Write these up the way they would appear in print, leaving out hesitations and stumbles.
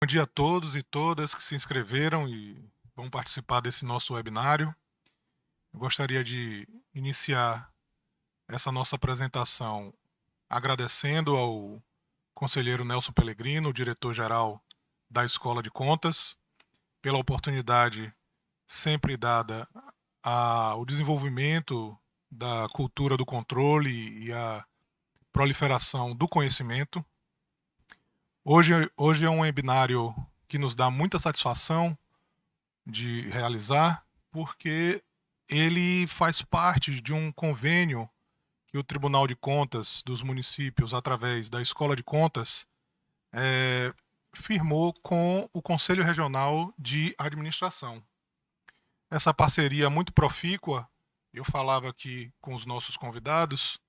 Bom dia a todos e todas que se inscreveram e vão participar desse nosso webinário. Eu gostaria de iniciar essa nossa apresentação agradecendo ao conselheiro Nelson Pellegrino, diretor-geral da Escola de Contas, pela oportunidade sempre dada ao desenvolvimento da cultura do controle e a proliferação do conhecimento. Hoje é um webinário que nos dá muita satisfação de realizar, porque ele faz parte de um convênio que o Tribunal de Contas dos municípios, através da Escola de Contas, firmou com o Conselho Regional de Administração. Essa parceria muito profícua, eu falava aqui com os nossos convidados,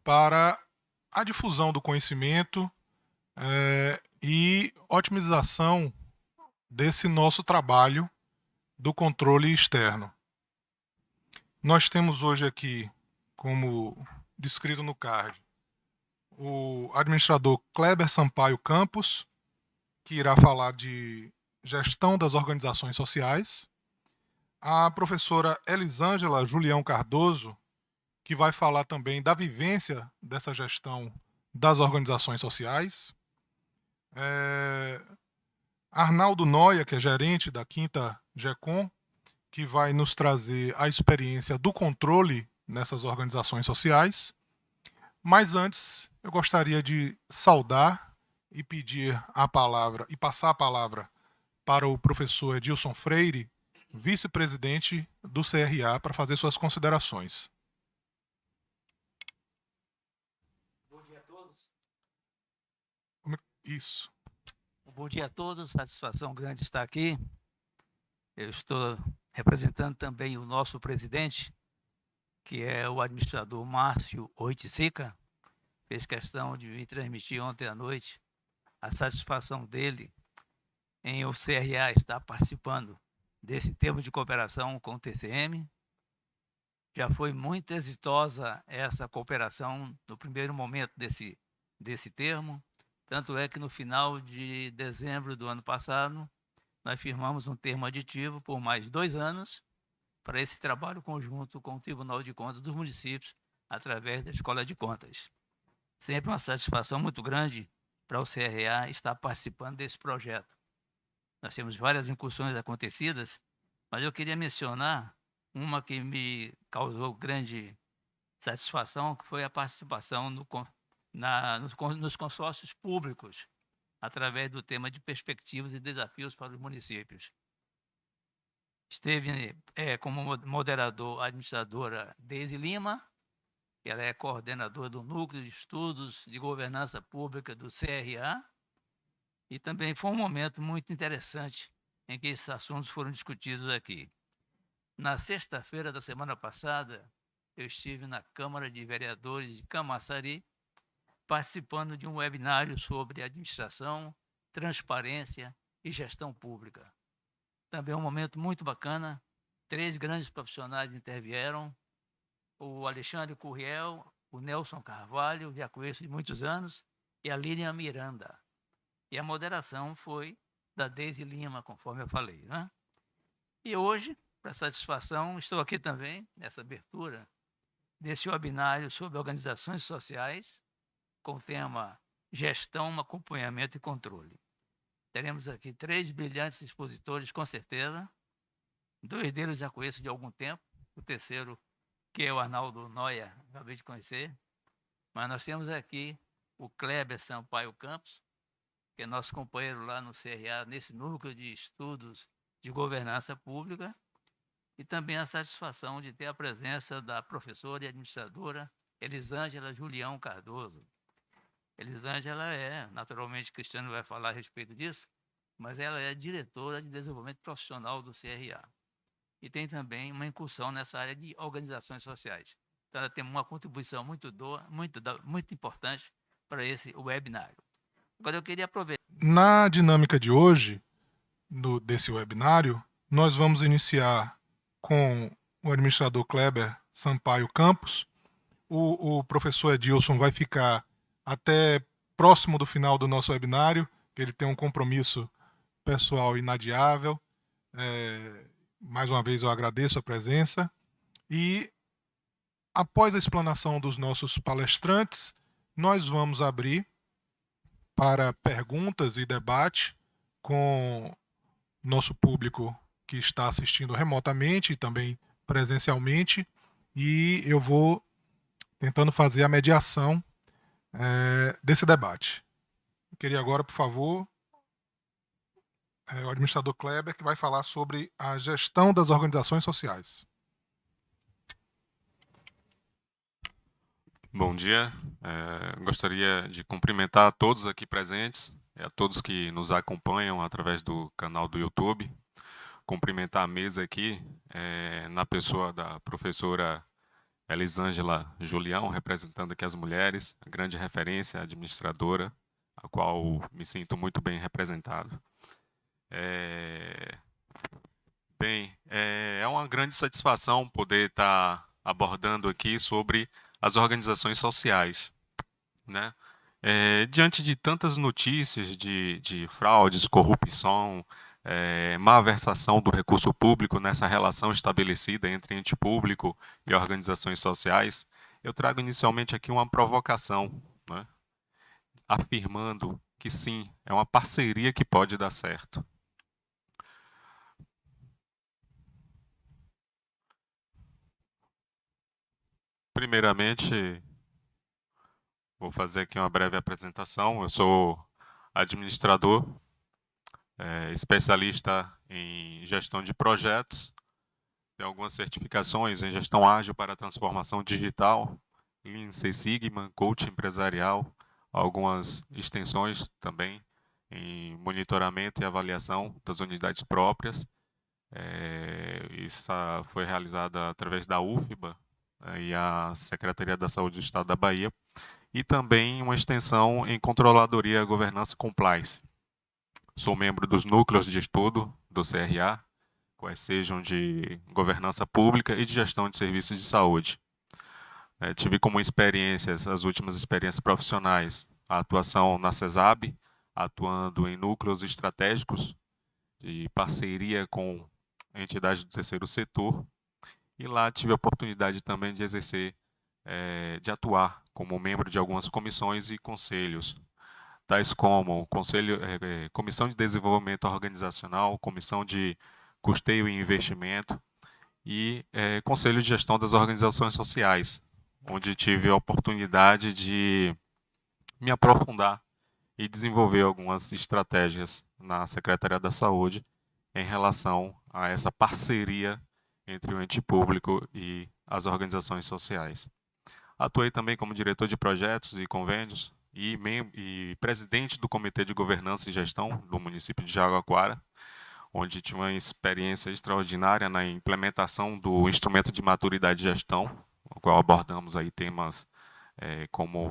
para a difusão do conhecimento e otimização desse nosso trabalho do controle externo. Nós temos hoje aqui, como descrito no card, o administrador Kleber Sampaio Campos, que irá falar de gestão das organizações sociais, a professora Elisângela Julião Cardoso, que vai falar também da vivência dessa gestão das organizações sociais, Arnaldo Noia, que é gerente da 5ª GECOM, que vai nos trazer a experiência do controle nessas organizações sociais. Mas antes, eu gostaria de saudar e pedir a palavra, e passar a palavra para o professor Edilson Freire, vice-presidente do CRA, para fazer suas considerações. Bom dia a todos. Isso. Bom dia a todos, satisfação grande estar aqui. Eu estou representando também o nosso presidente, que é o administrador Márcio Oiticica. Fez questão de vir transmitir ontem à noite a satisfação dele em o CRA estar participando desse termo de cooperação com o TCM. Já foi muito exitosa essa cooperação no primeiro momento desse termo. Tanto é que no final de dezembro do ano passado, nós firmamos um termo aditivo por mais 2 anos para esse trabalho conjunto com o Tribunal de Contas dos municípios, através da Escola de Contas. Sempre uma satisfação muito grande para o CRA estar participando desse projeto. Nós temos várias incursões acontecidas, mas eu queria mencionar uma que me causou grande satisfação, que foi a participação nos consórcios públicos, através do tema de perspectivas e desafios para os municípios. Esteve como moderador a administradora Deise Lima, que ela é coordenadora do Núcleo de Estudos de Governança Pública do CRA, e também foi um momento muito interessante em que esses assuntos foram discutidos aqui. Na sexta-feira da semana passada, eu estive na Câmara de Vereadores de Camaçari, participando de um webinário sobre administração, transparência e gestão pública. Também um momento muito bacana, 3 grandes profissionais intervieram, o Alexandre Curriel, o Nelson Carvalho, já conheço de muitos anos, e a Lilian Miranda. E a moderação foi da Deise Lima, conforme eu falei, né? E hoje, para satisfação, estou aqui também, nessa abertura desse webinário sobre organizações sociais, com o tema Gestão, Acompanhamento e Controle. Teremos aqui 3 brilhantes expositores, com certeza. 2 deles já conheço de algum tempo. O terceiro, que é o Arnaldo Noia, acabei de conhecer. Mas nós temos aqui o Kleber Sampaio Campos, que é nosso companheiro lá no CRA, nesse núcleo de estudos de governança pública. E também a satisfação de ter a presença da professora e administradora Elisângela Julião Cardoso. Elisângela naturalmente, Cristiano vai falar a respeito disso, mas ela é diretora de desenvolvimento profissional do CRA. E tem também uma incursão nessa área de organizações sociais. Então, ela tem uma contribuição muito importante para esse webinário. Agora, eu queria aproveitar. Na dinâmica de hoje, desse webinário, nós vamos iniciar com o administrador Kleber Sampaio Campos. O professor Edilson vai ficar até próximo do final do nosso webinário, que ele tem um compromisso pessoal inadiável. Mais uma vez eu agradeço a presença e, após a explanação dos nossos palestrantes, nós vamos abrir para perguntas e debate com nosso público que está assistindo remotamente e também presencialmente, e eu vou tentando fazer a mediação desse debate. Eu queria agora, por favor, o administrador Kleber, que vai falar sobre a gestão das organizações sociais. Bom dia. Gostaria de cumprimentar a todos aqui presentes, a todos que nos acompanham através do canal do YouTube. Cumprimentar a mesa aqui, na pessoa da professora Elisângela Julião, representando aqui as mulheres, a grande referência administradora, a qual me sinto muito bem representado. Bem, é uma grande satisfação poder estar abordando aqui sobre as organizações sociais, né? Diante de tantas notícias de fraudes, corrupção, malversação do recurso público nessa relação estabelecida entre ente público e organizações sociais, eu trago inicialmente aqui uma provocação, né? Afirmando que sim, é uma parceria que pode dar certo. Primeiramente, vou fazer aqui uma breve apresentação. Eu sou administrador, especialista em gestão de projetos, tenho algumas certificações em gestão ágil para transformação digital, Lean Six Sigma, coaching empresarial, algumas extensões também em monitoramento e avaliação das unidades próprias. Isso foi realizada através da UFBA, e a Secretaria da Saúde do Estado da Bahia, e também uma extensão em Controladoria, Governança e Compliance. Sou membro dos núcleos de estudo do CRA, quais sejam de governança pública e de gestão de serviços de saúde. Tive como experiências, as últimas experiências profissionais, a atuação na CESAB, atuando em núcleos estratégicos de parceria com entidades do terceiro setor, e lá tive a oportunidade também de exercer, de atuar como membro de algumas comissões e conselhos, tais como Comissão de Desenvolvimento Organizacional, Comissão de Custeio e Investimento e Conselho de Gestão das Organizações Sociais, onde tive a oportunidade de me aprofundar e desenvolver algumas estratégias na Secretaria da Saúde em relação a essa parceria entre o ente público e as organizações sociais. Atuei também como diretor de projetos e convênios e presidente do Comitê de Governança e Gestão do município de Jaguaquara, onde tive uma experiência extraordinária na implementação do instrumento de maturidade de gestão, no qual abordamos aí temas como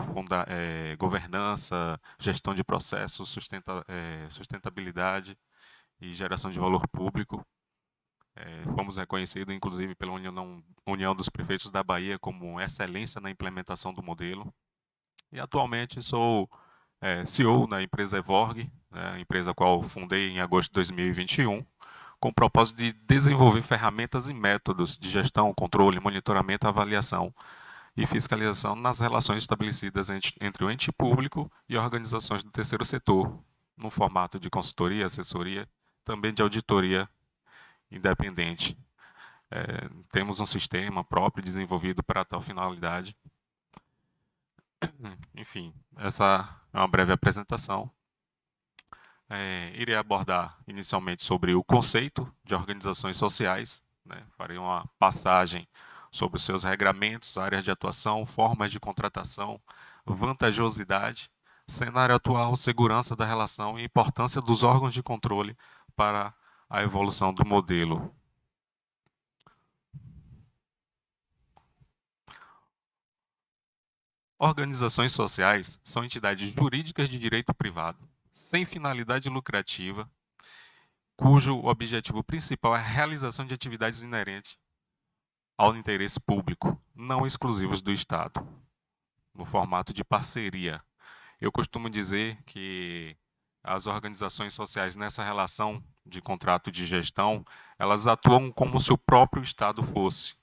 governança, gestão de processos, sustentabilidade e geração de valor público. Fomos reconhecidos, inclusive, pela União dos Prefeitos da Bahia como excelência na implementação do modelo. E atualmente sou CEO da empresa Evorg, a empresa a qual fundei em agosto de 2021, com o propósito de desenvolver ferramentas e métodos de gestão, controle, monitoramento, avaliação e fiscalização nas relações estabelecidas entre o ente público e organizações do terceiro setor, no formato de consultoria, assessoria, também de auditoria independente. Temos um sistema próprio desenvolvido para tal finalidade. Enfim, essa é uma breve apresentação. Irei abordar inicialmente sobre o conceito de organizações sociais, né? Farei uma passagem sobre os seus regramentos, áreas de atuação, formas de contratação, vantajosidade, cenário atual, segurança da relação e importância dos órgãos de controle para a evolução do modelo. Organizações sociais são entidades jurídicas de direito privado, sem finalidade lucrativa, cujo objetivo principal é a realização de atividades inerentes ao interesse público, não exclusivos do Estado, no formato de parceria. Eu costumo dizer que as organizações sociais nessa relação de contrato de gestão, elas atuam como se o próprio Estado fosse,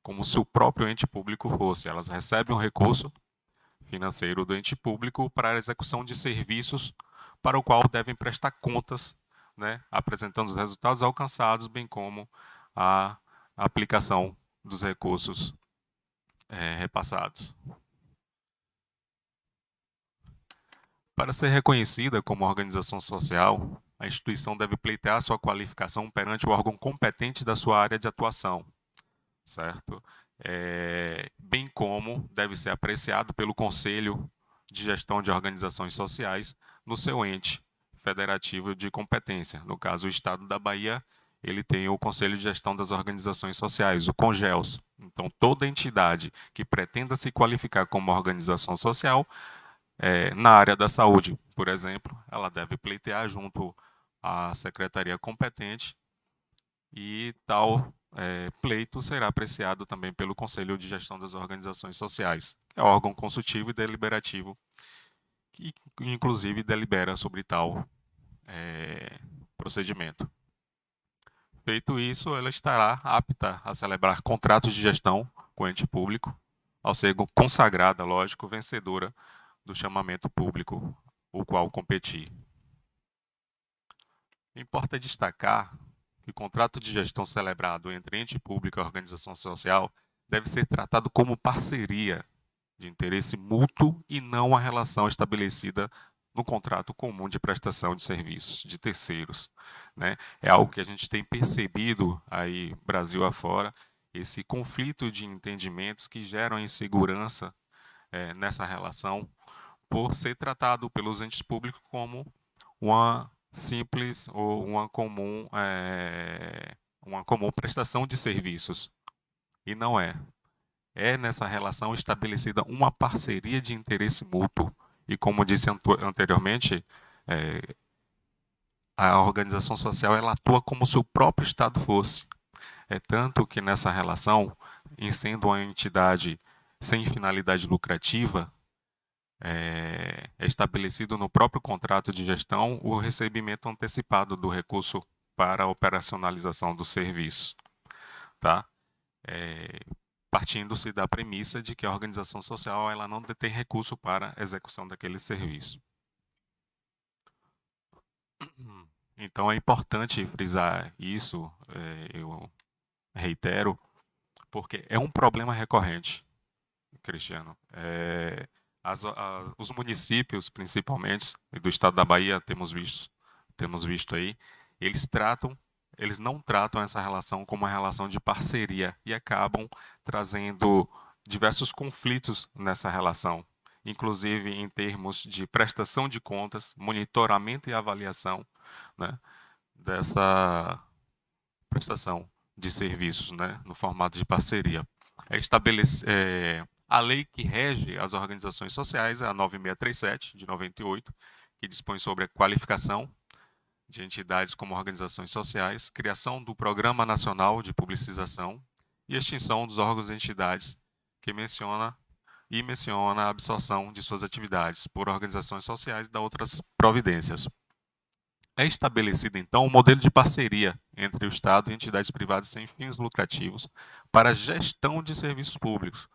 como se o próprio ente público fosse. Elas recebem um recurso financeiro do ente público para a execução de serviços para o qual devem prestar contas, né, apresentando os resultados alcançados, bem como a aplicação dos recursos repassados. Para ser reconhecida como organização social, a instituição deve pleitear sua qualificação perante o órgão competente da sua área de atuação, certo? Bem como deve ser apreciado pelo Conselho de Gestão de Organizações Sociais no seu ente federativo de competência. No caso, o Estado da Bahia, ele tem o Conselho de Gestão das Organizações Sociais, o CONGELS. Então, toda entidade que pretenda se qualificar como organização social, na área da saúde, por exemplo, ela deve pleitear junto à secretaria competente e tal pleito será apreciado também pelo Conselho de Gestão das Organizações Sociais, que é órgão consultivo e deliberativo, que inclusive delibera sobre tal procedimento. Feito isso, ela estará apta a celebrar contratos de gestão com o ente público, ao ser consagrada, lógico, vencedora do chamamento público, o qual competir. Importa destacar que o contrato de gestão celebrado entre ente público e organização social deve ser tratado como parceria de interesse mútuo e não a relação estabelecida no contrato comum de prestação de serviços de terceiros, né? É algo que a gente tem percebido aí Brasil afora, esse conflito de entendimentos que geram insegurança nessa relação, por ser tratado pelos entes públicos como uma simples ou uma comum prestação de serviços. E não é. É nessa relação estabelecida uma parceria de interesse mútuo. E como disse anteriormente, a organização social ela atua como se o próprio Estado fosse. É tanto que nessa relação, em sendo uma entidade sem finalidade lucrativa, é estabelecido no próprio contrato de gestão o recebimento antecipado do recurso para a operacionalização do serviço, tá? Partindo-se da premissa de que a organização social ela não detém recurso para a execução daquele serviço. Então é importante frisar isso, eu reitero, porque é um problema recorrente, Cristiano. Os municípios, principalmente, do estado da Bahia, temos visto aí, eles não tratam essa relação como uma relação de parceria e acabam trazendo diversos conflitos nessa relação, inclusive em termos de prestação de contas, monitoramento e avaliação, né, dessa prestação de serviços, né, no formato de parceria. A lei que rege as organizações sociais é a 9637, de 98, que dispõe sobre a qualificação de entidades como organizações sociais, criação do Programa Nacional de Publicização e extinção dos órgãos e entidades que menciona a absorção de suas atividades por organizações sociais e da outras providências. É estabelecido, então, um modelo de parceria entre o Estado e entidades privadas sem fins lucrativos para a gestão de serviços públicos,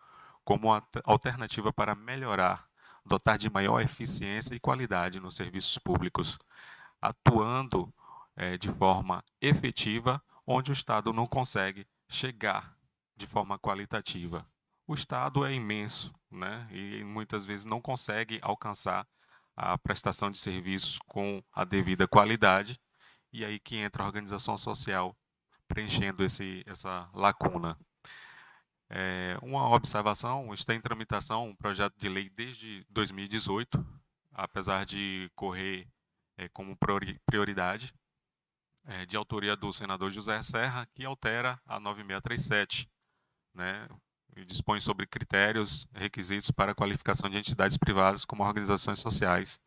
como uma alternativa para melhorar, dotar de maior eficiência e qualidade nos serviços públicos, atuando de forma efetiva onde o Estado não consegue chegar de forma qualitativa. O Estado é imenso, né, e muitas vezes não consegue alcançar a prestação de serviços com a devida qualidade, e aí que entra a organização social preenchendo essa lacuna. Uma observação, está em tramitação um projeto de lei desde 2018, apesar de correr como prioridade, de autoria do senador José Serra, que altera a 9637, né, e dispõe sobre critérios, requisitos para a qualificação de entidades privadas como organizações sociais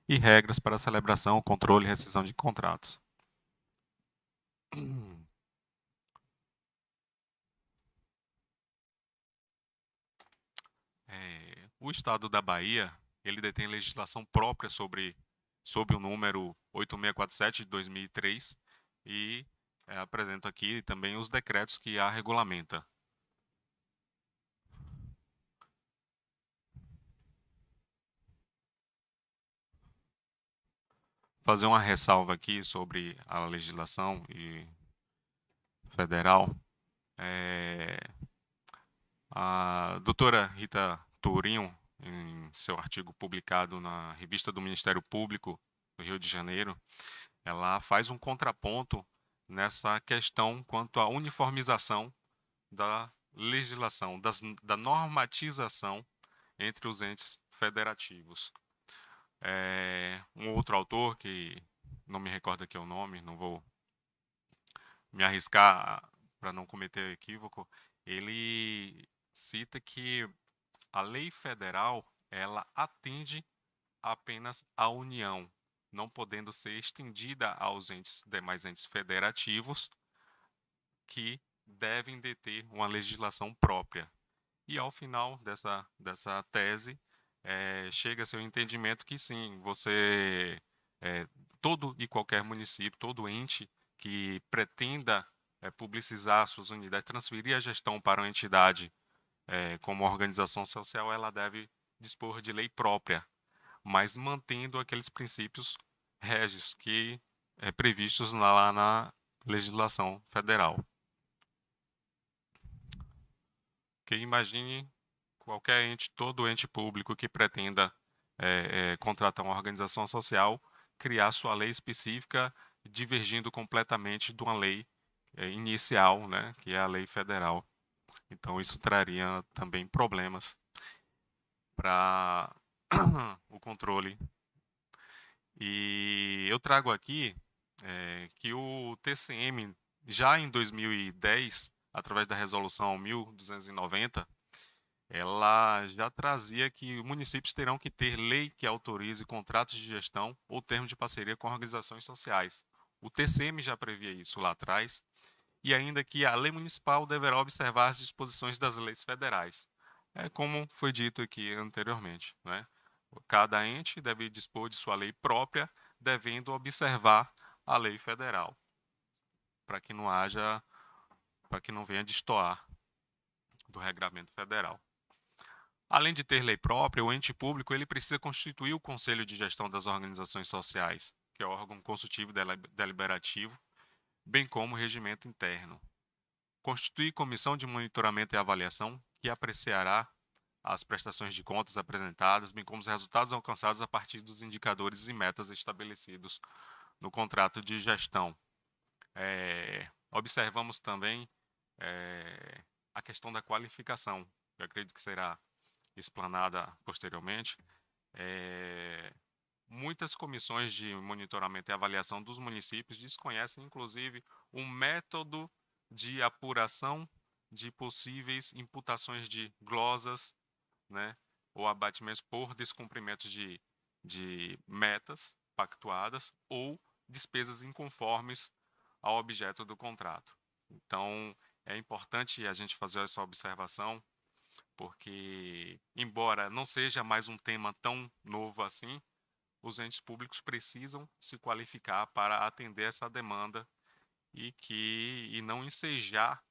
e regras para a celebração, controle e rescisão de contratos. O Estado da Bahia, ele detém legislação própria sobre sob o número 8647 de 2003, e apresento aqui também os decretos que a regulamenta. Fazer uma ressalva aqui sobre a legislação federal. A doutora Rita Tourinho, em seu artigo publicado na revista do Ministério Público do Rio de Janeiro, ela faz um contraponto nessa questão quanto à uniformização da legislação, da normatização entre os entes federativos. Um outro autor, que não me recordo aqui o nome, não vou me arriscar para não cometer equívoco, ele cita que a lei federal ela atende apenas à União, não podendo ser estendida aos demais entes federativos que devem deter uma legislação própria. E ao final dessa tese, chega-se ao entendimento que sim, todo e qualquer município, todo ente que pretenda publicizar suas unidades, transferir a gestão para uma entidade como organização social, ela deve dispor de lei própria, mas mantendo aqueles princípios régios que previstos lá na legislação federal. Que imagine qualquer ente, todo ente público que pretenda contratar uma organização social, criar sua lei específica, divergindo completamente de uma lei inicial, né, que é a lei federal. Então, isso traria também problemas para o controle. E eu trago aqui que o TCM, já em 2010, através da resolução 1290, ela já trazia que municípios terão que ter lei que autorize contratos de gestão ou termos de parceria com organizações sociais. O TCM já previa isso lá atrás, e ainda que a lei municipal deverá observar as disposições das leis federais. Como foi dito aqui anteriormente, né? Cada ente deve dispor de sua lei própria, devendo observar a lei federal, para que não venha destoar do regramento federal. Além de ter lei própria, o ente público ele precisa constituir o Conselho de Gestão das Organizações Sociais, que é o órgão consultivo deliberativo, bem como o regimento interno. Constituir comissão de monitoramento e avaliação, que apreciará as prestações de contas apresentadas, bem como os resultados alcançados a partir dos indicadores e metas estabelecidos no contrato de gestão. Observamos também a questão da qualificação, que eu acredito que será explanada posteriormente. Muitas comissões de monitoramento e avaliação dos municípios desconhecem, inclusive, o método de apuração de possíveis imputações de glosas, né, ou abatimentos por descumprimento de metas pactuadas ou despesas inconformes ao objeto do contrato. Então, é importante a gente fazer essa observação, porque, embora não seja mais um tema tão novo assim, os entes públicos precisam se qualificar para atender essa demanda e não ensejar,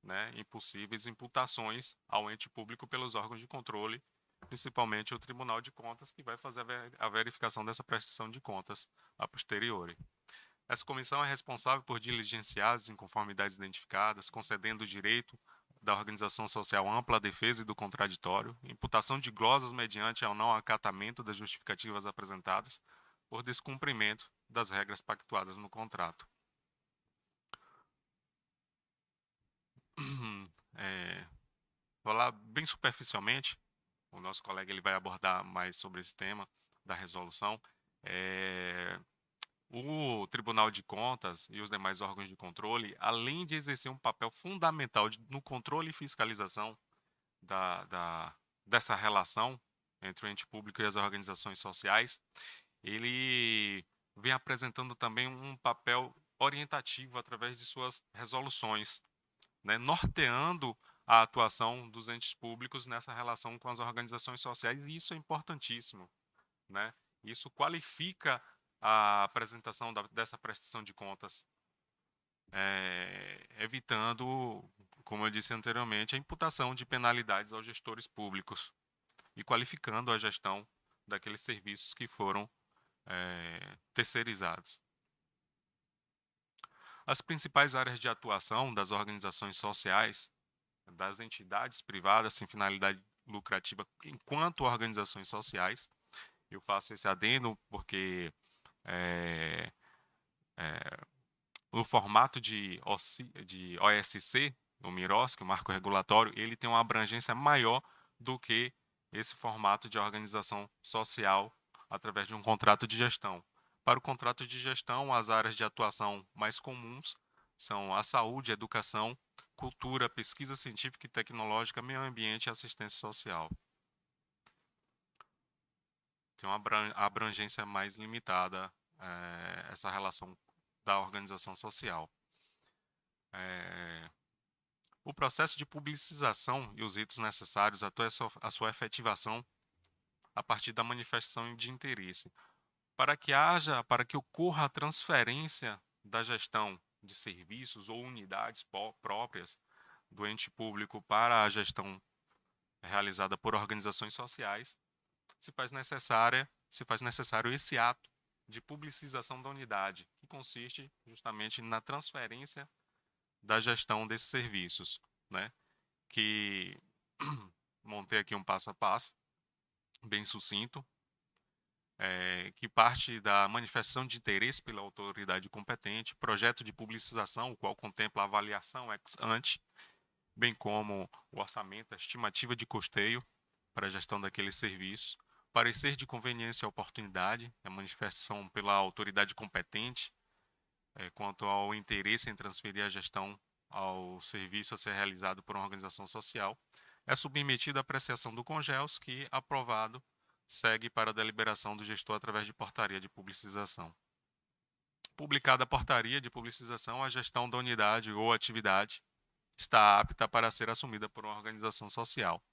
né, impossíveis imputações ao ente público pelos órgãos de controle, principalmente o Tribunal de Contas, que vai fazer a verificação dessa prestação de contas a posteriori. Essa comissão é responsável por diligenciar as inconformidades identificadas, concedendo o direito da organização social ampla à defesa e do contraditório, imputação de glosas mediante ao não acatamento das justificativas apresentadas por descumprimento das regras pactuadas no contrato. Falar bem superficialmente, o nosso colega ele vai abordar mais sobre esse tema da resolução. O Tribunal de Contas e os demais órgãos de controle, além de exercer um papel fundamental no controle e fiscalização dessa relação entre o ente público e as organizações sociais, ele vem apresentando também um papel orientativo através de suas resoluções, né, norteando a atuação dos entes públicos nessa relação com as organizações sociais, e isso é importantíssimo, né? Isso qualifica a apresentação dessa prestação de contas, evitando, como eu disse anteriormente, a imputação de penalidades aos gestores públicos e qualificando a gestão daqueles serviços que foram terceirizados. As principais áreas de atuação das organizações sociais, das entidades privadas sem finalidade lucrativa enquanto organizações sociais, eu faço esse adendo porque no formato de OSC, o MIROSC, o Marco Regulatório, ele tem uma abrangência maior do que esse formato de organização social através de um contrato de gestão. Para o contrato de gestão, as áreas de atuação mais comuns são a saúde, a educação, cultura, pesquisa científica e tecnológica, meio ambiente e assistência social. Tem uma abrangência mais limitada essa relação da organização social. O processo de publicização e os ritos necessários até a sua efetivação a partir da manifestação de interesse. Para que ocorra a transferência da gestão de serviços ou unidades próprias do ente público para a gestão realizada por organizações sociais, se faz necessário esse ato de publicização da unidade, que consiste justamente na transferência da gestão desses serviços, né? Que montei aqui um passo a passo, bem sucinto, que parte da manifestação de interesse pela autoridade competente, projeto de publicização, o qual contempla a avaliação ex ante, bem como o orçamento, a estimativa de custeio para a gestão daqueles serviços, parecer de conveniência e oportunidade, a manifestação pela autoridade competente, quanto ao interesse em transferir a gestão ao serviço a ser realizado por uma organização social, é submetido à apreciação do CONGELS, que, aprovado, segue para a deliberação do gestor através de portaria de publicização. Publicada a portaria de publicização, a gestão da unidade ou atividade está apta para ser assumida por uma organização social.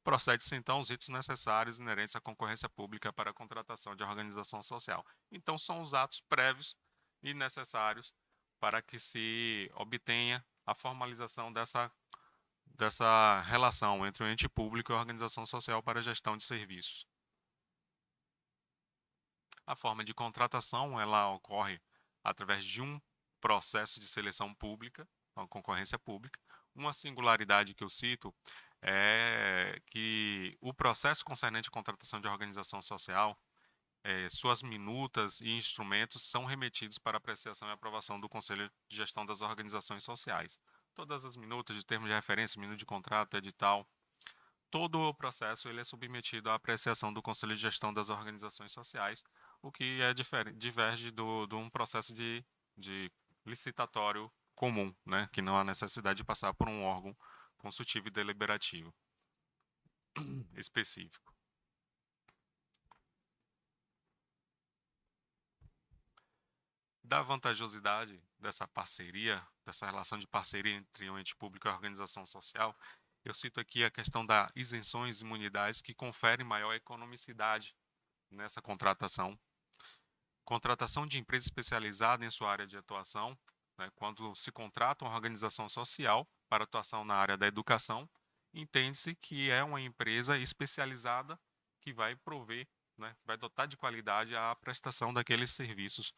Procede-se, então, os ritos necessários inerentes à concorrência pública para a contratação de organização social. Então, são os atos prévios e necessários para que se obtenha a formalização dessa relação entre o ente público e a organização social para a gestão de serviços. A forma de contratação, ela ocorre através de um processo de seleção pública, uma concorrência pública. Uma singularidade que eu cito é que o processo concernente à contratação de organização social, suas minutas e instrumentos são remetidos para apreciação e aprovação do Conselho de Gestão das Organizações Sociais. Todas as minutas de termos de referência, minuto de contrato, edital, todo o processo ele é submetido à apreciação do Conselho de Gestão das Organizações Sociais, o que diverge de um processo de licitatório comum, né, que não há necessidade de passar por um órgão consultivo e deliberativo específico. Da vantajosidade dessa parceria, dessa relação de parceria entre o ente público e a organização social, eu cito aqui a questão das isenções e imunidades que conferem maior economicidade nessa contratação. Contratação de empresa especializada em sua área de atuação, né, quando se contrata uma organização social para atuação na área da educação, entende-se que é uma empresa especializada que vai prover, né, vai dotar de qualidade a prestação daqueles serviços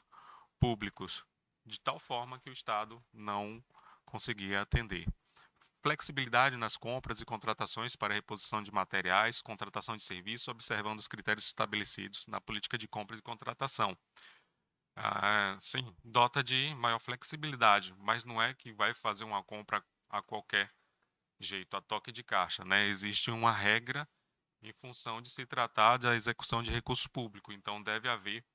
públicos, de tal forma que o Estado não conseguia atender. Flexibilidade nas compras e contratações para reposição de materiais, contratação de serviços, observando os critérios estabelecidos na política de compra e contratação. Sim, dota de maior flexibilidade, mas não é que vai fazer uma compra a qualquer jeito, a toque de caixa, né? Existe uma regra em função de se tratar da execução de recurso público, então deve haver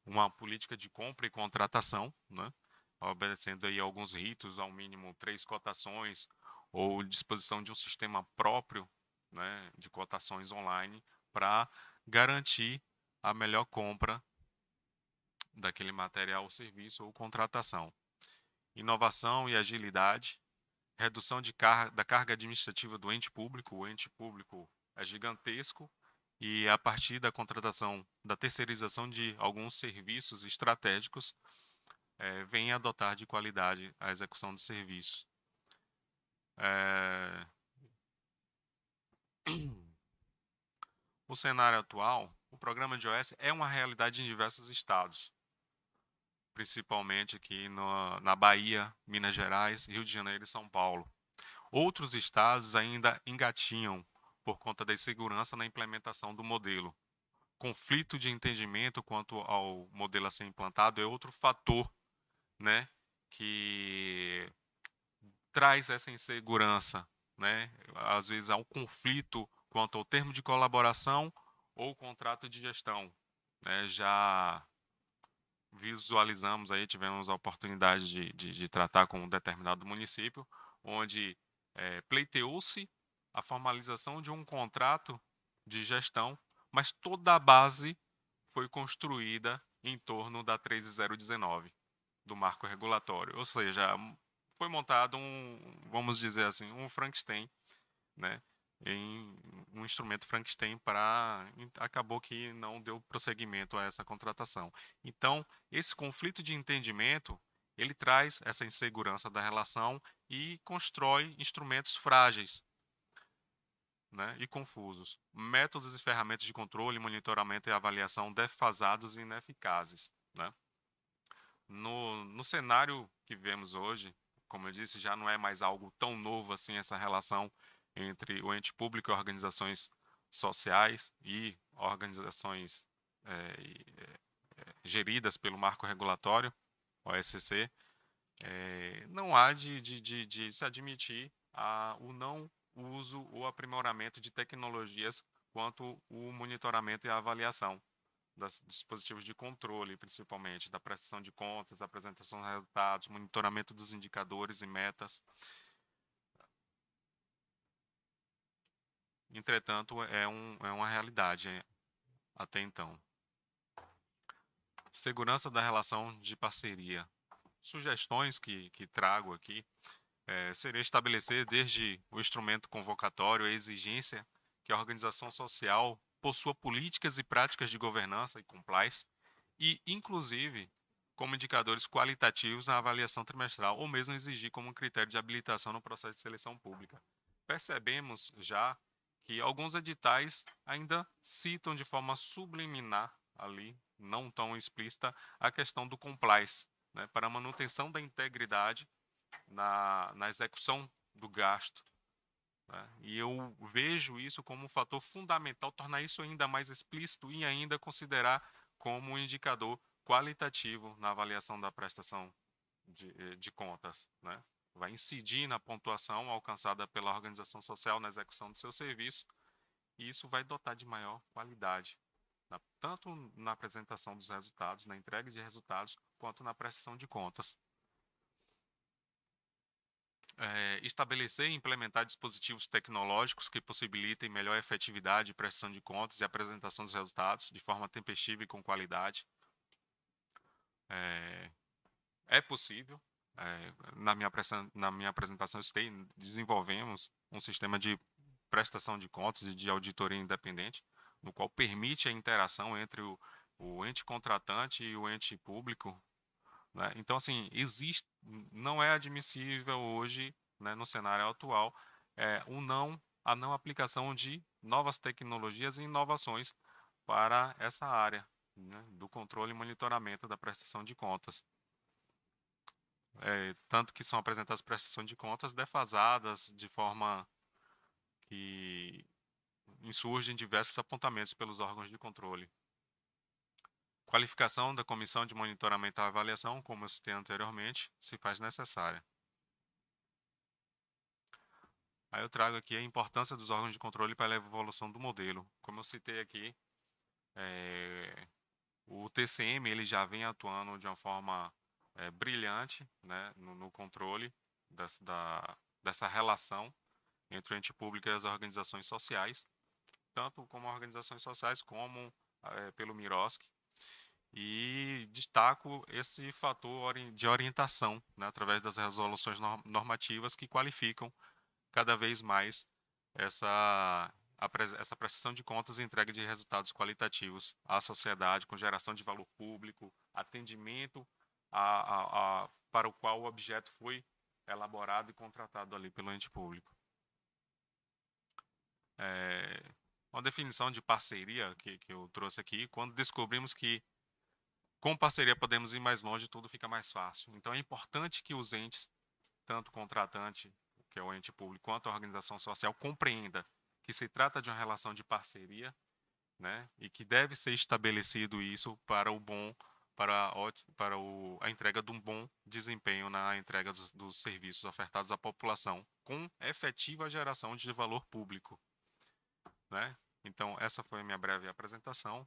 uma política de compra e contratação, né? Obedecendo aí alguns ritos, ao mínimo 3 cotações, ou disposição de um sistema próprio, né, de cotações online para garantir a melhor compra daquele material ou serviço ou contratação. Inovação e agilidade, redução da carga administrativa do ente público. O ente público é gigantesco e a partir da contratação, da terceirização de alguns serviços estratégicos, vem adotar de qualidade a execução dos serviços. O cenário atual, o programa de OS é uma realidade em diversos estados, principalmente aqui na Bahia, Minas Gerais, Rio de Janeiro e São Paulo. Outros estados ainda engatinham por conta da insegurança na implementação do modelo. Conflito de entendimento quanto ao modelo a ser implantado é outro fator, né, que traz essa insegurança, né? Às vezes há um conflito quanto ao termo de colaboração ou contrato de gestão, né? Já visualizamos aí, tivemos a oportunidade de tratar com um determinado município, onde pleiteou-se a formalização de um contrato de gestão, mas toda a base foi construída em torno da 13019 do marco regulatório, ou seja, foi montado vamos dizer assim, um Frankenstein, né? Em um instrumento Frankenstein acabou que não deu prosseguimento a essa contratação. Então, esse conflito de entendimento, ele traz essa insegurança da relação e constrói instrumentos frágeis, né, e confusos. Métodos e ferramentas de controle, monitoramento e avaliação defasados e ineficazes, né? No cenário que vemos hoje, como eu disse, já não é mais algo tão novo assim essa relação entre o ente público e organizações sociais e organizações geridas pelo marco regulatório, OSCC. Não há de se admitir o não uso ou aprimoramento de tecnologias quanto o monitoramento e a avaliação dos dispositivos de controle, principalmente, da prestação de contas, apresentação de resultados, monitoramento dos indicadores e metas. Entretanto, é uma realidade até então. Segurança da relação de parceria. Sugestões que trago aqui seria estabelecer desde o instrumento convocatório a exigência que a organização social possua políticas e práticas de governança e compliance e, inclusive, como indicadores qualitativos na avaliação trimestral, ou mesmo exigir como um critério de habilitação no processo de seleção pública. Percebemos já que alguns editais ainda citam de forma subliminar ali, não tão explícita, a questão do compliance, né, para a manutenção da integridade na execução do gasto. Né? E eu vejo isso como um fator fundamental, tornar isso ainda mais explícito e ainda considerar como um indicador qualitativo na avaliação da prestação de contas. Né? Vai incidir na pontuação alcançada pela organização social na execução do seu serviço e isso vai dotar de maior qualidade, tanto na apresentação dos resultados, na entrega de resultados, quanto na prestação de contas. Estabelecer e implementar dispositivos tecnológicos que possibilitem melhor efetividade, prestação de contas e apresentação dos resultados de forma tempestiva e com qualidade. É possível. Na minha apresentação, desenvolvemos um sistema de prestação de contas e de auditoria independente, no qual permite a interação entre o ente contratante e o ente público. Né? Então, assim, não é admissível hoje, né, no cenário atual, a não aplicação de novas tecnologias e inovações para essa área, né, do controle e monitoramento da prestação de contas. Tanto que são apresentadas prestações de contas defasadas de forma que insurgem diversos apontamentos pelos órgãos de controle. Qualificação da comissão de monitoramento e avaliação, como eu citei anteriormente, se faz necessária. Aí eu trago aqui a importância dos órgãos de controle para a evolução do modelo. Como eu citei aqui, o TCM ele já vem atuando de uma forma brilhante, né, no controle dessa relação entre o ente público e as organizações sociais, tanto como organizações sociais como pelo MIROSC. E destaco esse fator de orientação, né, através das resoluções normativas que qualificam cada vez mais essa prestação de contas e entrega de resultados qualitativos à sociedade, com geração de valor público, atendimento para o qual o objeto foi elaborado e contratado ali pelo ente público. Uma definição de parceria que eu trouxe aqui, quando descobrimos que com parceria podemos ir mais longe, tudo fica mais fácil. Então é importante que os entes, tanto o contratante, que é o ente público, quanto a organização social, compreenda que se trata de uma relação de parceria, né, e que deve ser estabelecido isso para a entrega de um bom desempenho na entrega dos serviços ofertados à população, com efetiva geração de valor público, né? Então, essa foi a minha breve apresentação.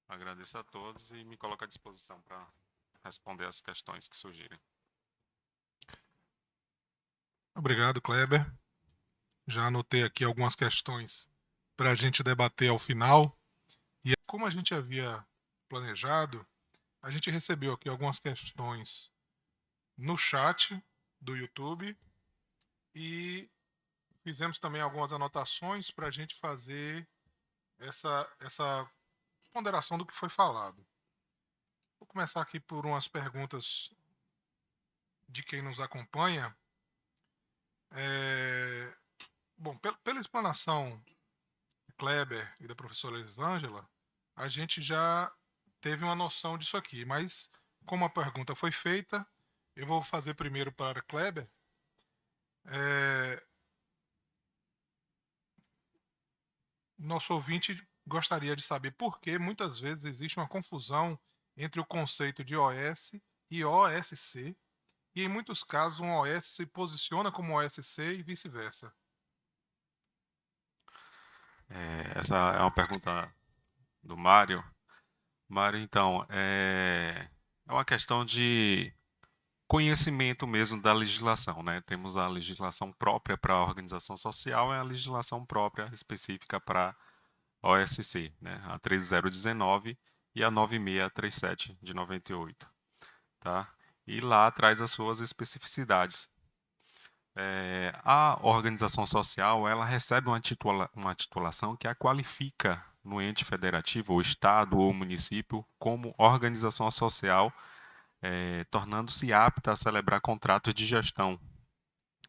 Agradeço a todos e me coloco à disposição para responder as questões que surgirem. Obrigado, Kleber. Já anotei aqui algumas questões para a gente debater ao final. E como a gente havia planejado, a gente recebeu aqui algumas questões no chat do YouTube e fizemos também algumas anotações para a gente fazer essa ponderação do que foi falado. Vou começar aqui por umas perguntas de quem nos acompanha. Bom, pela explanação de Kleber e da professora Elisângela, a gente já teve uma noção disso aqui, mas como a pergunta foi feita, eu vou fazer primeiro para Kleber. Nosso ouvinte gostaria de saber por que muitas vezes existe uma confusão entre o conceito de OS e OSC, e em muitos casos um OS se posiciona como OSC e vice-versa. Essa é uma pergunta do Mário. Mário, então, é uma questão de conhecimento mesmo da legislação, né? Temos a legislação própria para a organização social e a legislação própria específica para a OSC, né? A 3019 e a 9637 de 98, tá? E lá traz as suas especificidades. A organização social, ela recebe uma titulação que a qualifica no ente federativo, ou estado ou município, como organização social, tornando-se apta a celebrar contratos de gestão,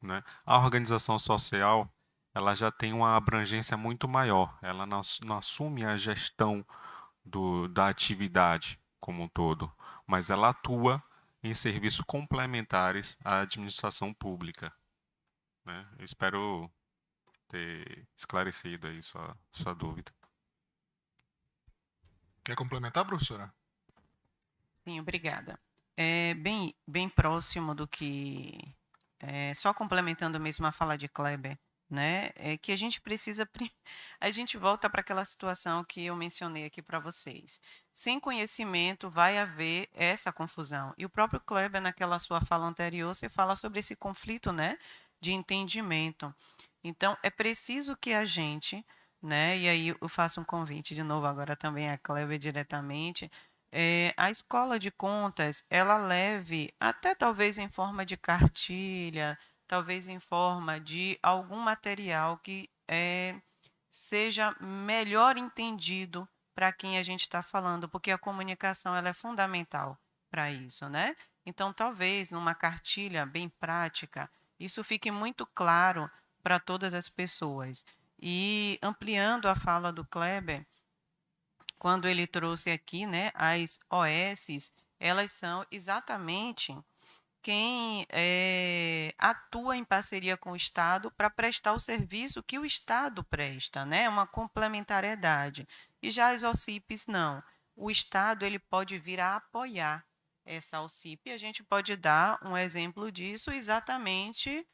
né? A organização social, ela já tem uma abrangência muito maior, ela não assume a gestão da atividade como um todo, mas ela atua em serviços complementares à administração pública, né? Eu espero ter esclarecido aí sua dúvida. Quer complementar, professora? Sim, obrigada. É bem próximo do que... só complementando mesmo a fala de Kleber, né? É que a gente precisa... A gente volta para aquela situação que eu mencionei aqui para vocês. Sem conhecimento vai haver essa confusão. E o próprio Kleber, naquela sua fala anterior, você fala sobre esse conflito, né, de entendimento. Então, é preciso que a gente, né, e aí eu faço um convite de novo agora também a Kleber diretamente, a escola de contas, ela leve, até talvez em forma de cartilha, talvez em forma de algum material que seja melhor entendido para quem a gente está falando, porque a comunicação ela é fundamental para isso, né? Então, talvez numa cartilha bem prática, isso fique muito claro para todas as pessoas. E ampliando a fala do Kleber, quando ele trouxe aqui, né, as OSs, elas são exatamente quem atua em parceria com o Estado para prestar o serviço que o Estado presta, né? Uma complementariedade. E já as OCIPs, não. O Estado ele pode vir a apoiar essa OCIP. A gente pode dar um exemplo disso exatamente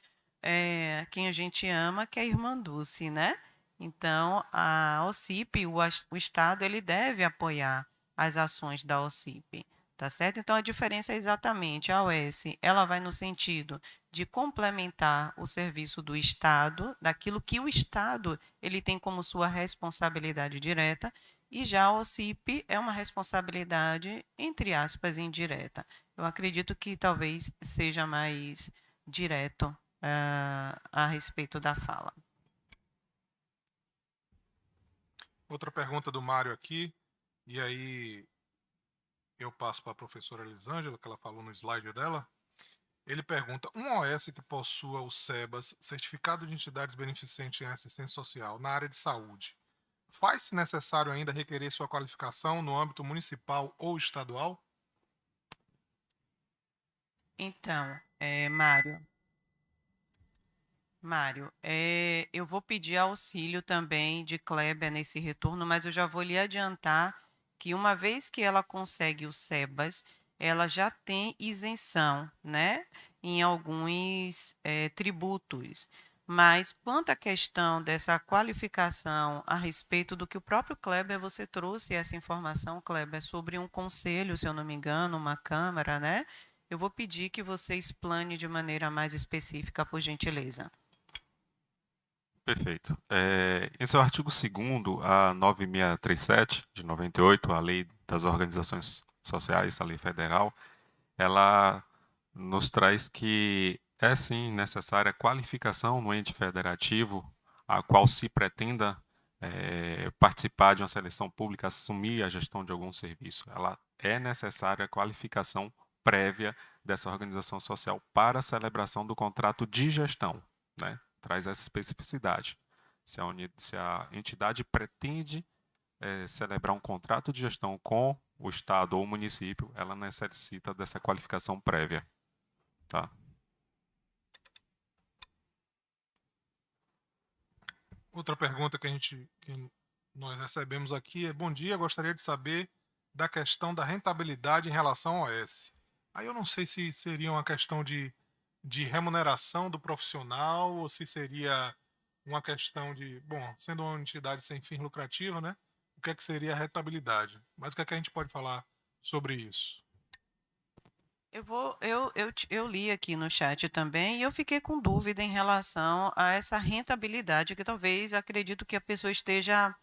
quem a gente ama, que é a irmã Dulce, né? Então, a OCIP, o Estado, ele deve apoiar as ações da OCIP, tá certo? Então, a diferença é exatamente, a OS, ela vai no sentido de complementar o serviço do Estado, daquilo que o Estado ele tem como sua responsabilidade direta, e já a OCIP é uma responsabilidade, entre aspas, indireta. Eu acredito que talvez seja mais direto a respeito da fala. Outra pergunta do Mário aqui, e aí eu passo para a professora Elisângela, que ela falou no slide dela. Ele pergunta: um OS que possua o SEBAS, Certificado de Entidades Beneficentes em Assistência Social, na área de saúde, faz-se necessário ainda requerer sua qualificação no âmbito municipal ou estadual? Então, Mário, eu vou pedir auxílio também de Kleber nesse retorno, mas eu já vou lhe adiantar que uma vez que ela consegue o SEBAS, ela já tem isenção, né, em alguns tributos. Mas quanto à questão dessa qualificação a respeito do que o próprio Kleber, você trouxe essa informação, Kleber, sobre um conselho, se eu não me engano, uma câmara, né? Eu vou pedir que você explane de maneira mais específica, por gentileza. Perfeito. Em seu artigo 2º, a 9637 de 98, a Lei das Organizações Sociais, a lei federal, ela nos traz que é sim necessária qualificação no ente federativo a qual se pretenda participar de uma seleção pública, assumir a gestão de algum serviço. Ela é necessária a qualificação prévia dessa organização social para a celebração do contrato de gestão, né? Traz essa especificidade. Se a entidade pretende celebrar um contrato de gestão com o Estado ou o município, ela necessita dessa qualificação prévia. Tá? Outra pergunta que nós recebemos aqui é: bom dia, gostaria de saber da questão da rentabilidade em relação ao OS. Aí eu não sei se seria uma questão de remuneração do profissional ou se seria uma questão de, bom, sendo uma entidade sem fim lucrativo, né? O que é que seria a rentabilidade? Mas o que é que a gente pode falar sobre isso? Eu li aqui no chat também e eu fiquei com dúvida em relação a essa rentabilidade, que talvez acredito que a pessoa esteja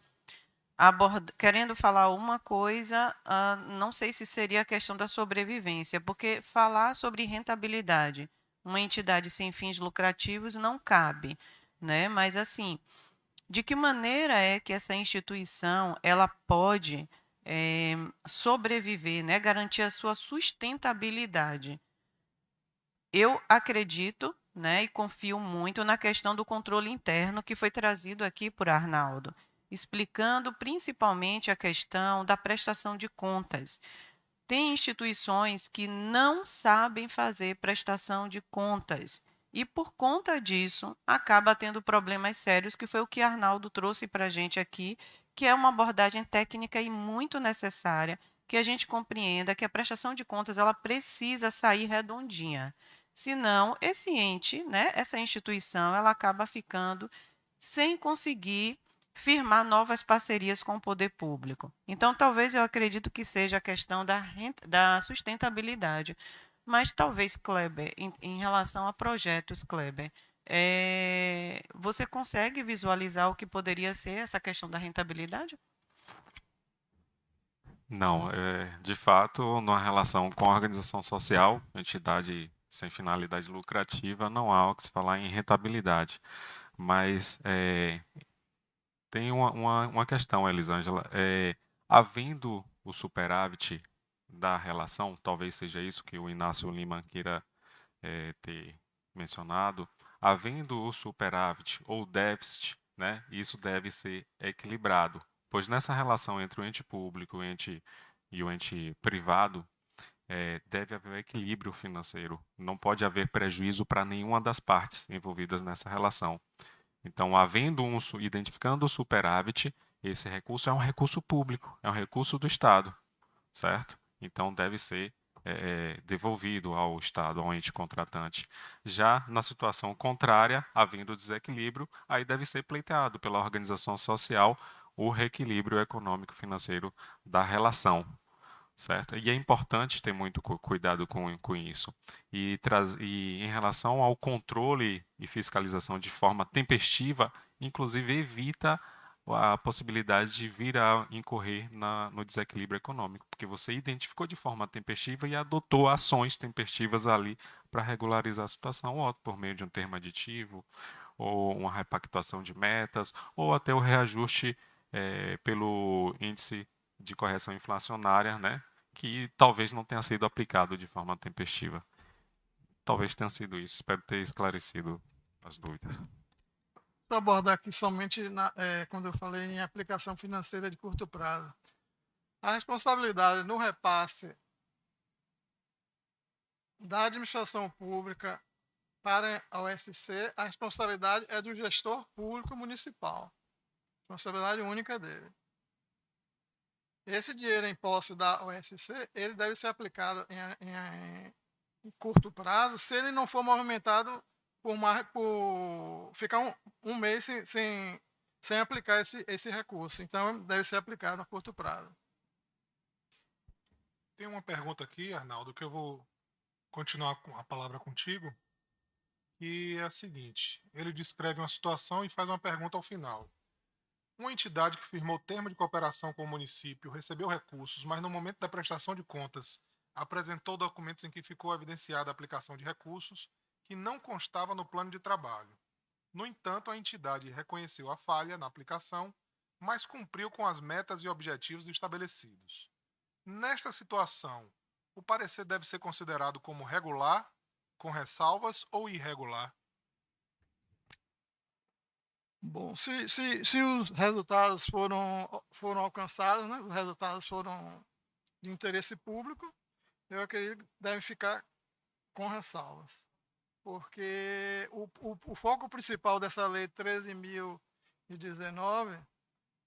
querendo falar uma coisa, não sei se seria a questão da sobrevivência, porque falar sobre rentabilidade, uma entidade sem fins lucrativos não cabe, né? Mas assim, de que maneira é que essa instituição ela pode sobreviver, né? Garantir a sua sustentabilidade? Eu acredito, né, e confio muito na questão do controle interno que foi trazido aqui por Arnaldo, explicando principalmente a questão da prestação de contas. Tem instituições que não sabem fazer prestação de contas e, por conta disso, acaba tendo problemas sérios, que foi o que Arnaldo trouxe para a gente aqui, que é uma abordagem técnica e muito necessária, que a gente compreenda que a prestação de contas ela precisa sair redondinha. Senão, esse ente, né, essa instituição, ela acaba ficando sem conseguir firmar novas parcerias com o poder público. Então, talvez eu acredito que seja a questão da sustentabilidade. Mas talvez, Kleber, em relação a projetos, Kleber, você consegue visualizar o que poderia ser essa questão da rentabilidade? Não, de fato, numa relação com a organização social, entidade sem finalidade lucrativa, não há o que se falar em rentabilidade. Mas tem uma questão, Elisângela. Havendo o superávit da relação, talvez seja isso que o Inácio Lima queira ter mencionado, havendo o superávit ou déficit, né, isso deve ser equilibrado, pois nessa relação entre o ente público e o ente privado, deve haver um equilíbrio financeiro. Não pode haver prejuízo para nenhuma das partes envolvidas nessa relação. Então, identificando o superávit, esse recurso é um recurso público, é um recurso do Estado, certo? Então, deve ser devolvido ao Estado, ao ente contratante. Já na situação contrária, havendo desequilíbrio, aí deve ser pleiteado pela organização social o reequilíbrio econômico-financeiro da relação, certo? E é importante ter muito cuidado com isso. E em relação ao controle e fiscalização de forma tempestiva, inclusive evita a possibilidade de vir a incorrer no desequilíbrio econômico, porque você identificou de forma tempestiva e adotou ações tempestivas ali para regularizar a situação, ou por meio de um termo aditivo, ou uma repactuação de metas, ou até o reajuste pelo índice de correção inflacionária, né, que talvez não tenha sido aplicado de forma tempestiva. Talvez tenha sido isso. Espero ter esclarecido as dúvidas. Vou abordar aqui somente quando eu falei em aplicação financeira de curto prazo. A responsabilidade no repasse da administração pública para a OSC, a responsabilidade é do gestor público municipal. A responsabilidade única é dele. Esse dinheiro em posse da OSC, ele deve ser aplicado em curto prazo, se ele não for movimentado por ficar um mês sem aplicar esse recurso. Então, deve ser aplicado a curto prazo. Tem uma pergunta aqui, Arnaldo, que eu vou continuar com a palavra contigo, que é a seguinte. Ele descreve uma situação e faz uma pergunta ao final. Uma entidade que firmou termo de cooperação com o município recebeu recursos, mas no momento da prestação de contas apresentou documentos em que ficou evidenciada a aplicação de recursos que não constava no plano de trabalho. No entanto, a entidade reconheceu a falha na aplicação, mas cumpriu com as metas e objetivos estabelecidos. Nesta situação, o parecer deve ser considerado como regular, com ressalvas ou irregular? Bom, se os resultados foram alcançados, né, os resultados foram de interesse público, eu acredito que devem ficar com ressalvas. Porque o foco principal dessa lei 13.019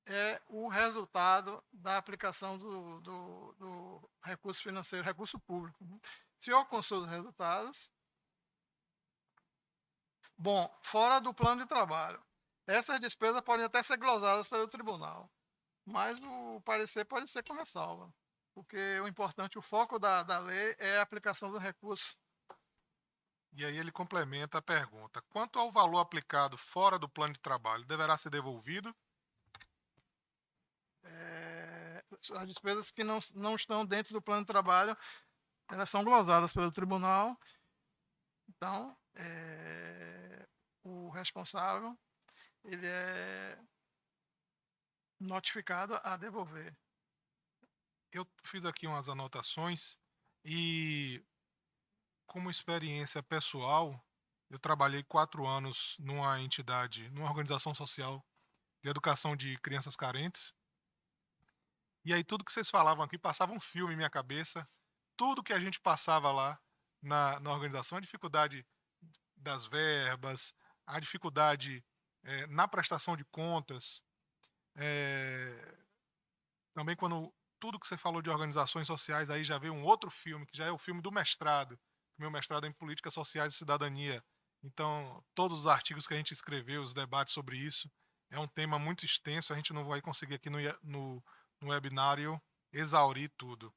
é o resultado da aplicação do recurso financeiro, recurso público. Se alcançou os resultados, bom, fora do plano de trabalho. Essas despesas podem até ser glosadas pelo tribunal, mas o parecer pode ser com ressalva, porque o importante, o foco da lei é a aplicação do recurso. E aí ele complementa a pergunta. Quanto ao valor aplicado fora do plano de trabalho, deverá ser devolvido? As despesas que não estão dentro do plano de trabalho, elas são glosadas pelo tribunal. Então, o responsável ele é notificado a devolver. Eu fiz aqui umas anotações e, como experiência pessoal, eu trabalhei 4 anos numa entidade, numa organização social de educação de crianças carentes. E aí tudo que vocês falavam aqui passava um filme em minha cabeça. Tudo que a gente passava lá na organização, a dificuldade das verbas, a dificuldade na prestação de contas. Também quando tudo que você falou de organizações sociais, aí já veio um outro filme, que já é o filme do mestrado. Meu mestrado é em Políticas Sociais e Cidadania. Então, todos os artigos que a gente escreveu, os debates sobre isso, é um tema muito extenso, a gente não vai conseguir aqui no webinário exaurir tudo.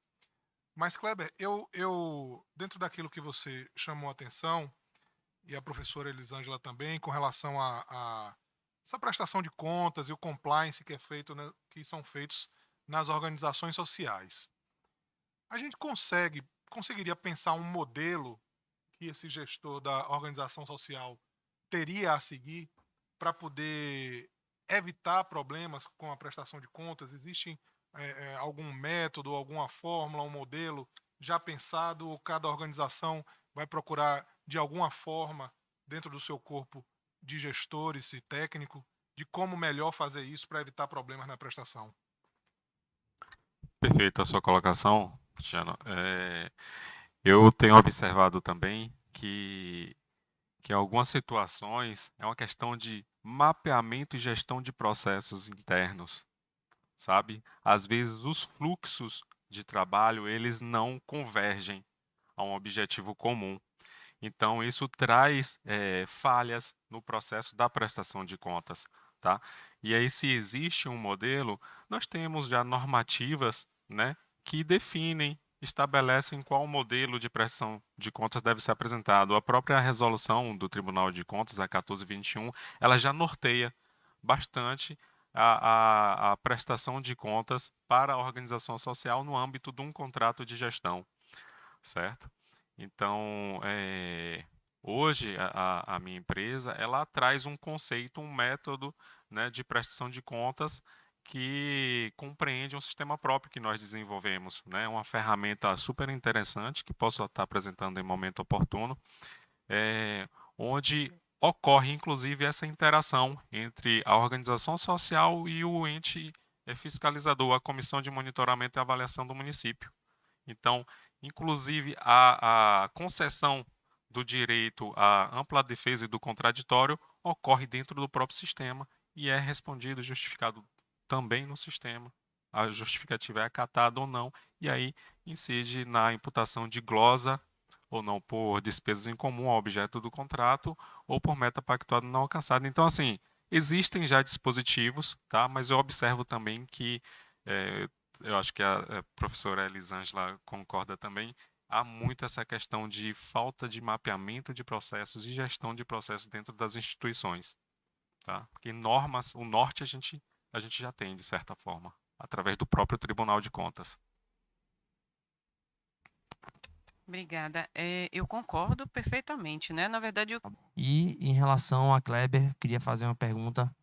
Mas, Kleber, eu dentro daquilo que você chamou a atenção, e a professora Elisângela também, com relação a essa prestação de contas e o compliance que é feito, né, que são feitos nas organizações sociais. A gente conseguiria pensar um modelo que esse gestor da organização social teria a seguir para poder evitar problemas com a prestação de contas? Existe algum método, alguma fórmula, um modelo já pensado, ou cada organização vai procurar de alguma forma, dentro do seu corpo de gestores e técnico, de como melhor fazer isso para evitar problemas na prestação? Perfeita a sua colocação, Cristiano. Eu tenho observado também que em algumas situações é uma questão de mapeamento e gestão de processos internos, sabe? Às vezes os fluxos de trabalho, eles não convergem a um objetivo comum. Então, isso traz falhas no processo da prestação de contas, tá? E aí, se existe um modelo, nós temos já normativas, né, que definem, estabelecem qual modelo de prestação de contas deve ser apresentado. A própria resolução do Tribunal de Contas, a 1421, ela já norteia bastante a prestação de contas para a organização social no âmbito de um contrato de gestão, certo? Então, hoje a minha empresa ela traz um conceito, um método, né, de prestação de contas que compreende um sistema próprio que nós desenvolvemos, né? Uma ferramenta super interessante que posso estar apresentando em momento oportuno, onde ocorre inclusive essa interação entre a organização social e o ente fiscalizador, a Comissão de Monitoramento e Avaliação do município. Então, inclusive, a concessão do direito à ampla defesa e do contraditório ocorre dentro do próprio sistema e é respondido e justificado também no sistema. A justificativa é acatada ou não, e aí incide na imputação de glosa ou não por despesas em comum ao objeto do contrato ou por meta pactuada não alcançada. Então, assim, existem já dispositivos, tá? Mas eu observo também que, eu acho que a professora Elisângela concorda também, há muito essa questão de falta de mapeamento de processos e gestão de processos dentro das instituições, tá? Porque normas, o norte a gente já tem, de certa forma, através do próprio Tribunal de Contas. Obrigada. Eu concordo perfeitamente, né? Na verdade, E em relação a Kleber, queria fazer uma pergunta.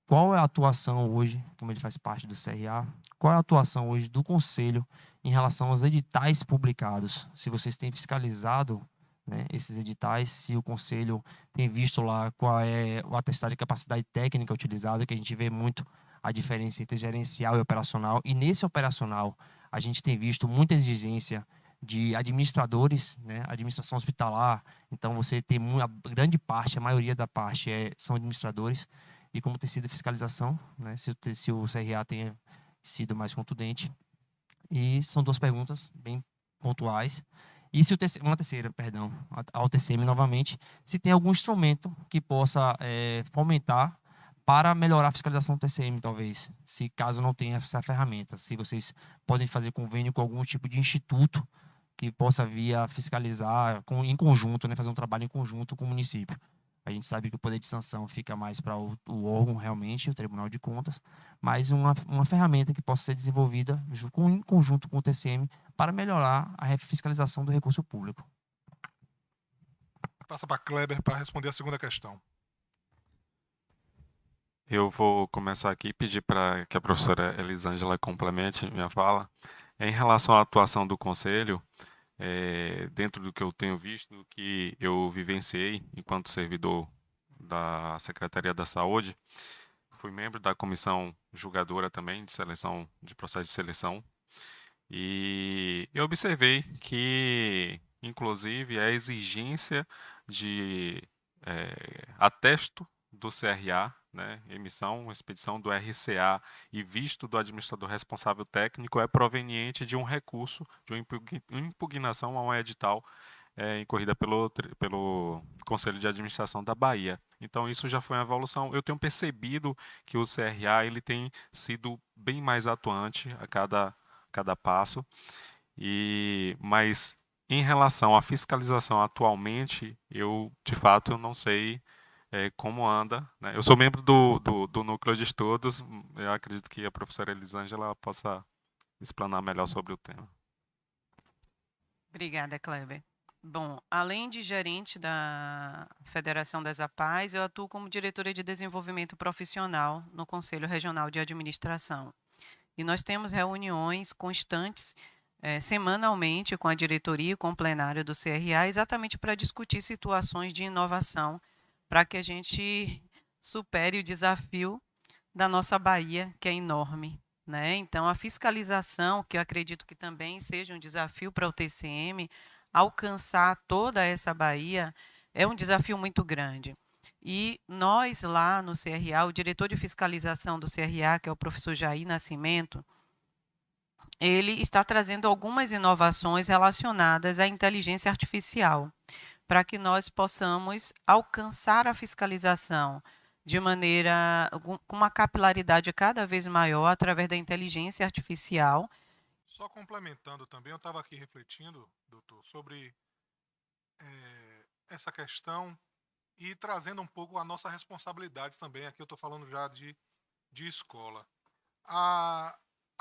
Qual é a atuação hoje, como ele faz parte do CRA, qual é a atuação hoje do Conselho em relação aos editais publicados? Se vocês têm fiscalizado, né, esses editais, se o Conselho tem visto lá qual é o atestado de capacidade técnica utilizado, que a gente vê muito a diferença entre gerencial e operacional. E nesse operacional, a gente tem visto muita exigência de administradores, né, administração hospitalar. Então, você tem uma grande parte, a maioria da parte são administradores. E como tem sido a fiscalização, né, se o CRA tenha sido mais contundente. E são duas perguntas bem pontuais. E se uma terceira, perdão, ao TCM novamente, se tem algum instrumento que possa fomentar para melhorar a fiscalização do TCM, talvez, se caso não tenha essa ferramenta. Se vocês podem fazer convênio com algum tipo de instituto que possa vir a fiscalizar em conjunto, né, fazer um trabalho em conjunto com o município. A gente sabe que o poder de sanção fica mais para o órgão realmente, o Tribunal de Contas, mas uma ferramenta que possa ser desenvolvida em conjunto com o TCM para melhorar a fiscalização do recurso público. Passa para Kleber para responder a segunda questão. Eu vou começar aqui e pedir para que a professora Elisângela complemente minha fala. Em relação à atuação do Conselho, dentro do que eu tenho visto, do que eu vivenciei enquanto servidor da Secretaria da Saúde, fui membro da comissão julgadora também de seleção, de processo de seleção, e eu observei que, inclusive, a exigência de atesto do CRA, né, emissão, expedição do RCA e visto do administrador responsável técnico é proveniente de um recurso, de uma impugnação a um edital incorrida pelo Conselho de Administração da Bahia. Então, isso já foi uma evolução. Eu tenho percebido que o CRA ele tem sido bem mais atuante a cada passo, mas em relação à fiscalização atualmente, de fato, eu não sei como anda, né? Eu sou membro do Núcleo de Estudos, eu acredito que a professora Elisângela possa explanar melhor sobre o tema. Obrigada, Kleber. Bom, além de gerente da Federação das APAES, eu atuo como diretora de desenvolvimento profissional no Conselho Regional de Administração. E nós temos reuniões constantes, semanalmente, com a diretoria e com o plenário do CRA, exatamente para discutir situações de inovação, para que a gente supere o desafio da nossa Bahia, que é enorme, né? Então, a fiscalização, que eu acredito que também seja um desafio para o TCM, alcançar toda essa Bahia, é um desafio muito grande. E nós, lá no CRA, o diretor de fiscalização do CRA, que é o professor Jair Nascimento, ele está trazendo algumas inovações relacionadas à inteligência artificial, para que nós possamos alcançar a fiscalização de maneira, com uma capilaridade cada vez maior através da inteligência artificial. Só complementando também, eu estava aqui refletindo, doutor, sobre essa questão e trazendo um pouco a nossa responsabilidade também. Aqui eu estou falando já de escola. A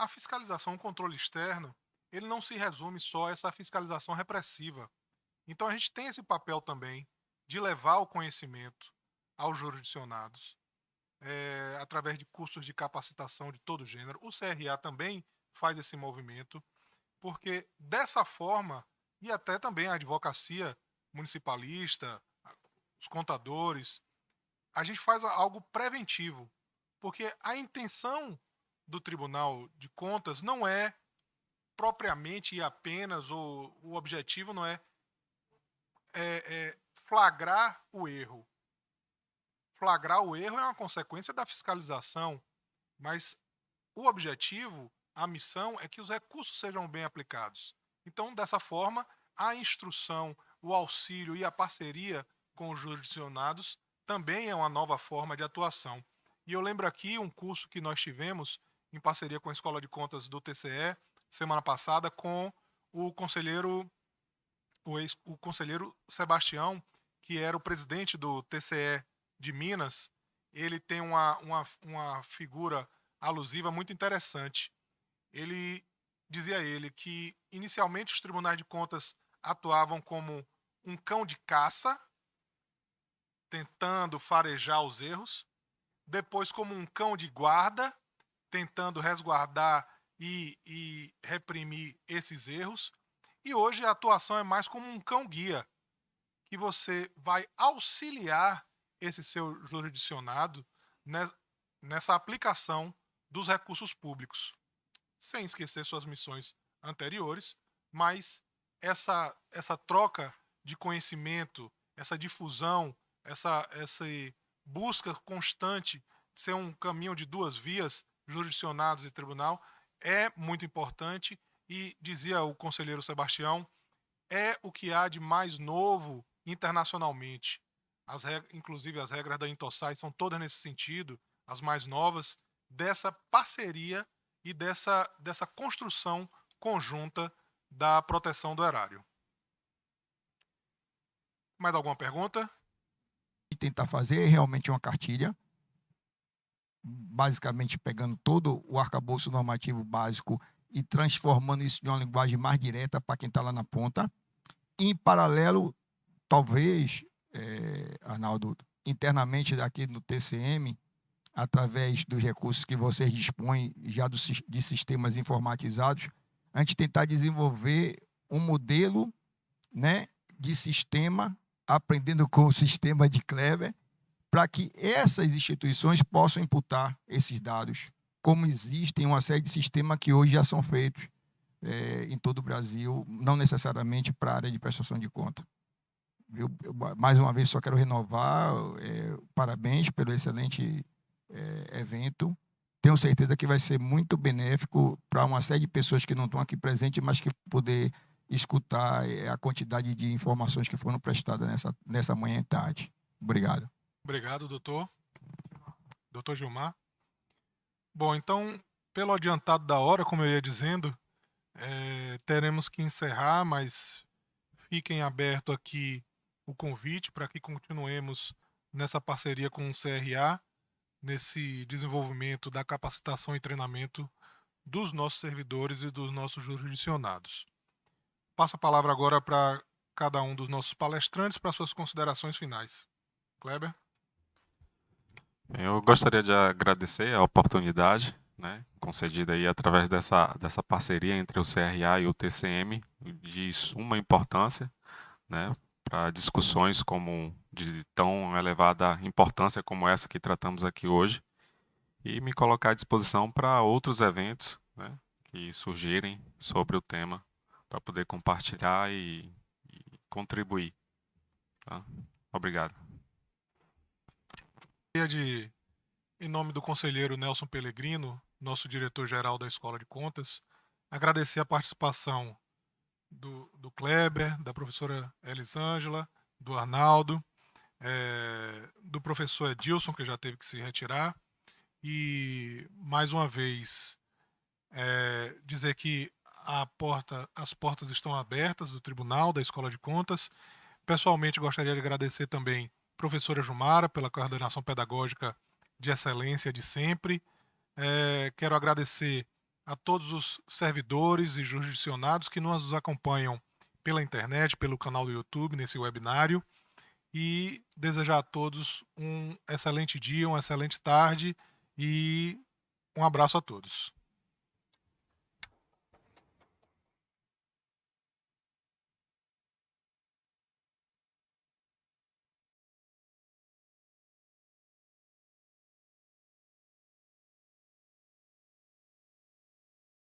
fiscalização, o controle externo, ele não se resume só a essa fiscalização repressiva. Então a gente tem esse papel também de levar o conhecimento aos jurisdicionados, através de cursos de capacitação de todo gênero. O CRA também faz esse movimento, porque dessa forma, e até também a advocacia municipalista, os contadores, a gente faz algo preventivo, porque a intenção do Tribunal de Contas não é propriamente e apenas, o objetivo não é flagrar o erro. Flagrar o erro é uma consequência da fiscalização, mas o objetivo, a missão, é que os recursos sejam bem aplicados. Então, dessa forma, a instrução, o auxílio e a parceria com os jurisdicionados também é uma nova forma de atuação. E eu lembro aqui um curso que nós tivemos em parceria com a Escola de Contas do TCE, semana passada, com o conselheiro Sebastião, que era o presidente do TCE de Minas. Ele tem uma figura alusiva muito interessante. Dizia ele que inicialmente os tribunais de contas atuavam como um cão de caça, tentando farejar os erros, depois como um cão de guarda, tentando resguardar e reprimir esses erros, e hoje a atuação é mais como um cão-guia, que você vai auxiliar esse seu jurisdicionado nessa aplicação dos recursos públicos, sem esquecer suas missões anteriores, mas essa troca de conhecimento, essa difusão, essa busca constante de ser um caminho de duas vias, jurisdicionados e tribunal, é muito importante. E dizia o conselheiro Sebastião, é o que há de mais novo internacionalmente. Inclusive as regras da Intosai são todas nesse sentido, as mais novas, dessa parceria e dessa construção conjunta da proteção do erário. Mais alguma pergunta? E tentar fazer realmente uma cartilha, basicamente pegando todo o arcabouço normativo básico e transformando isso em uma linguagem mais direta para quem está lá na ponta. Em paralelo, talvez, Arnaldo, internamente aqui no TCM, através dos recursos que vocês dispõem já de sistemas informatizados, a gente tentar desenvolver um modelo, né, de sistema, aprendendo com o sistema de Kleber, para que essas instituições possam imputar esses dados, como existem uma série de sistemas que hoje já são feitos em todo o Brasil, não necessariamente para a área de prestação de conta. Eu, mais uma vez, só quero renovar, parabéns pelo excelente evento. Tenho certeza que vai ser muito benéfico para uma série de pessoas que não estão aqui presentes, mas que poder escutar a quantidade de informações que foram prestadas nessa manhã e tarde. Obrigado. Obrigado, doutor. Doutor Gilmar. Bom, então, pelo adiantado da hora, como eu ia dizendo, teremos que encerrar, mas fiquem aberto aqui o convite para que continuemos nessa parceria com o CRA, nesse desenvolvimento da capacitação e treinamento dos nossos servidores e dos nossos jurisdicionados. Passo a palavra agora para cada um dos nossos palestrantes para suas considerações finais. Kleber? Eu gostaria de agradecer a oportunidade, né, concedida aí através dessa parceria entre o CRA e o TCM, de suma importância, né, para discussões de tão elevada importância como essa que tratamos aqui hoje, e me colocar à disposição para outros eventos, né, que surgirem sobre o tema, para poder compartilhar e contribuir. Tá? Obrigado. Em nome do conselheiro Nelson Pellegrino, nosso diretor-geral da Escola de Contas, agradecer a participação do Kleber, da professora Elisângela, do Arnaldo, do professor Edilson, que já teve que se retirar, e, mais uma vez, dizer que as portas estão abertas do Tribunal, da Escola de Contas. Pessoalmente, gostaria de agradecer também a professora Jumara pela coordenação pedagógica de excelência de sempre. Quero agradecer a todos os servidores e jurisdicionados que nos acompanham pela internet, pelo canal do YouTube, nesse webinário. e desejar a todos um excelente dia, uma excelente tarde e um abraço a todos.